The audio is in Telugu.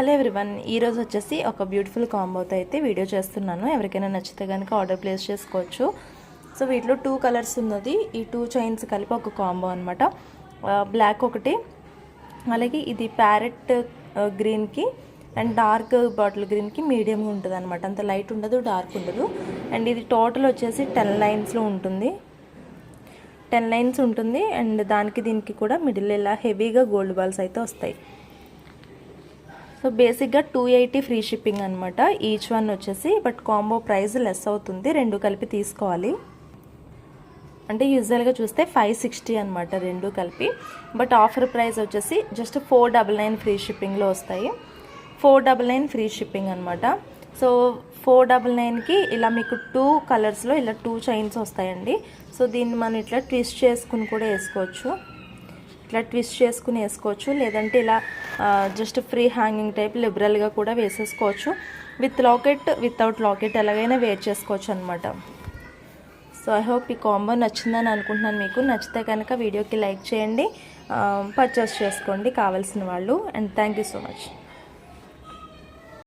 హలో ఎవ్రీవన్, ఈరోజు వచ్చేసి ఒక బ్యూటిఫుల్ కాంబోతో అయితే వీడియో చేస్తున్నాను. ఎవరికైనా నచ్చితే కనుక ఆర్డర్ ప్లేస్ చేసుకోవచ్చు. సో వీటిలో 2 కలర్స్ ఉన్నది. ఈ 2 చైన్స్ కలిపి ఒక కాంబో అనమాట. బ్లాక్ ఒకటి, అలాగే ఇది ప్యారెట్ గ్రీన్కి అండ్ డార్క్ బాటిల్ గ్రీన్కి మీడియంగా ఉంటుంది అనమాట. అంత లైట్ ఉండదు, డార్క్ ఉండదు. అండ్ ఇది టోటల్ వచ్చేసి 10 లైన్స్లో ఉంటుంది. 10 లైన్స్ ఉంటుంది. అండ్ దానికి దీనికి కూడా మిడిల్ ఇలా హెవీగా గోల్డ్ బాల్స్ అయితే వస్తాయి. సో బేసిక్గా 280 ఫ్రీ షిప్పింగ్ అనమాట ఈచ్ వన్ వచ్చేసి. బట్ కాంబో ప్రైస్ లెస్ అవుతుంది, 2 కలిపి తీసుకోవాలి. అంటే యూజువల్గా చూస్తే 560 అనమాట 2 కలిపి. బట్ ఆఫర్ ప్రైస్ వచ్చేసి జస్ట్ 499 ఫ్రీ షిప్పింగ్లో వస్తాయి. 499 ఫ్రీ షిప్పింగ్ అనమాట. సో 499కి ఇలా మీకు 2 కలర్స్లో ఇలా 2 చైన్స్ వస్తాయండి. సో దీన్ని మనం ఇట్లా ట్విస్ట్ చేసుకుని కూడా వేసుకోవచ్చు. ఇట్లా ట్విస్ట్ చేసుకుని వేసుకోవచ్చు, లేదంటే ఇలా జస్ట్ ఫ్రీ హ్యాంగింగ్ టైప్ లిబరల్గా కూడా వేసేసుకోవచ్చు. విత్ లాకెట్, వితౌట్ లాకెట్ ఎలాగైనా వేర్ చేసుకోవచ్చు అనమాట. సో ఐ హోప్ ఈ కాంబో నచ్చిందని అనుకుంటున్నాను. మీకు నచ్చితే కనుక వీడియోకి లైక్ చేయండి, పర్చేస్ చేసుకోండి కావాల్సిన వాళ్ళు. And thank you so much.